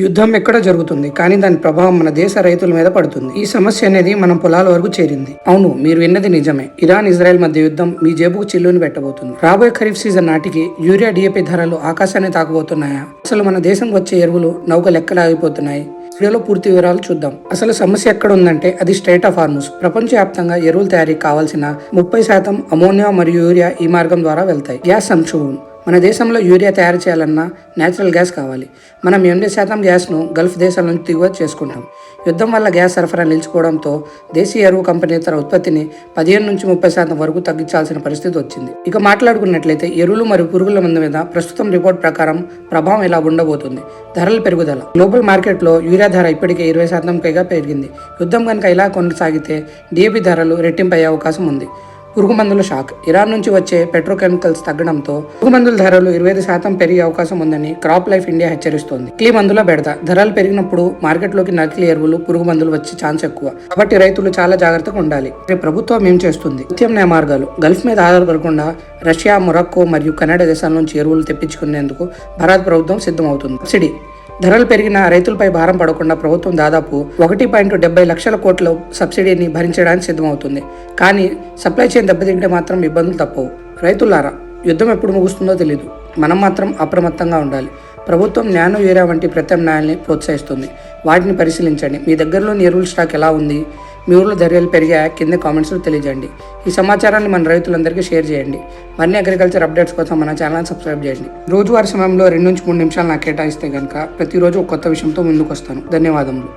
యుద్ధం ఎక్కడ జరుగుతుంది కానీ దాని ప్రభావం మన దేశ రైతుల మీద పడుతుంది. ఈ సమస్య అనేది మనం పొలాల వరకు చేరింది. అవును, మీరు విన్నది నిజమే. ఇరాన్ ఇజ్రాయెల్ మధ్య యుద్ధం మీ జేబుకు చిల్లుని పెట్టబోతుంది. రాబోయే ఖరీఫ్ సీజన్ నాటికి యూరియా డిఏపి ధరలు ఆకాశాన్ని తాకబోతున్నాయా? అసలు మన దేశం వచ్చే ఎరువులు నౌక లెక్కలాగిపోతున్నాయి. వీడియోలో పూర్తి వివరాలు చూద్దాం. అసలు సమస్య ఎక్కడ ఉందంటే అది స్ట్రెయిట్ ఆఫ్ హార్ముజ్. ప్రపంచవ్యాప్తంగా ఎరువుల తయారీకి కావాల్సిన 30% అమోనియా మరియు యూరియా ఈ మార్గం ద్వారా వెళ్తాయి. గ్యాస్ సంక్షోభం. మన దేశంలో యూరియా తయారు చేయాలన్నా నేచురల్ గ్యాస్ కావాలి. మనం 80% గ్యాస్ను గల్ఫ్ దేశాల నుంచి దిగుమతి చేసుకుంటాం. యుద్ధం వల్ల గ్యాస్ సరఫరా నిలిచిపోవడంతో దేశీయ ఎరువు కంపెనీ తన ఉత్పత్తిని 15 నుంచి 30% వరకు తగ్గించాల్సిన పరిస్థితి వచ్చింది. ఇక మాట్లాడుకున్నట్లయితే ఎరువులు మరియు పురుగుల మందు మీద ప్రస్తుతం రిపోర్ట్ ప్రకారం ప్రభావం ఇలా ఉండబోతుంది. ధరల పెరుగుదల. గ్లోబల్ మార్కెట్లో యూరియా ధర ఇప్పటికే 20% పైగా పెరిగింది. యుద్ధం కనుక ఇలా కొనసాగితే డిఏపి ధరలు రెట్టింపు అయ్యే అవకాశం ఉంది. పురుగు మందుల షాక్. ఇరాన్ నుంచి వచ్చే పెట్రోకెమికల్స్ తగ్గడంతో పురుగు మందుల ధరలు 25% పెరిగే అవకాశం ఉందని క్రాప్ లైఫ్ ఇండియా హెచ్చరిస్తోంది. నకిలీ మందుల బెడద. ధరలు పెరిగినప్పుడు మార్కెట్లోకి నకిలీ ఎరువులు, పురుగు మందులు వచ్చే ఛాన్స్ ఎక్కువ. కాబట్టి రైతులు చాలా జాగ్రత్తగా ఉండాలి. ప్రభుత్వం ఏం చేస్తుంది? ప్రత్యామ్నాయ మార్గాలు. గల్ఫ్ మీద ఆధారపడకుండా రష్యా, మొరాక్కో మరియు కెనడా దేశాల నుంచి ఎరువులు తెప్పించుకునేందుకు భారత ప్రభుత్వం సిద్ధమవుతుంది. సబ్సిడీ. ధరలు పెరిగిన రైతులపై భారం పడకుండా ప్రభుత్వం దాదాపు 1.70 లక్షల కోట్ల సబ్సిడీని భరించడానికి సిద్ధమవుతుంది. కానీ సప్లై చైన్ దెబ్బతింటే మాత్రం ఇబ్బందులు తప్పవు. రైతులారా, యుద్ధం ఎప్పుడు ముగుస్తుందో తెలియదు. మనం మాత్రం అప్రమత్తంగా ఉండాలి. ప్రభుత్వం నానో యూరియా వంటి ప్రత్యామ్నాయాల్ని ప్రోత్సహిస్తుంది. వాటిని పరిశీలించండి. మీ దగ్గరలోని ఎరువుల స్టాక్ ఎలా ఉంది? మీ ఊర్లో ధరలు పెరిగాయా? కింద కామెంట్స్లో తెలియజేయండి. ఈ సమాచారాన్ని మన రైతులందరికీ షేర్ చేయండి. మరిన్ని అగ్రికల్చర్ అప్డేట్స్ కోసం మన ఛానల్ సబ్స్క్రైబ్ చేయండి. రోజువారీ సమయంలో 2 నుంచి 3 నిమిషాలు నాకు కేటాయిస్తే కనుక ప్రతిరోజు ఒక కొత్త విషయంతో ముందుకు వస్తాను. ధన్యవాదములు.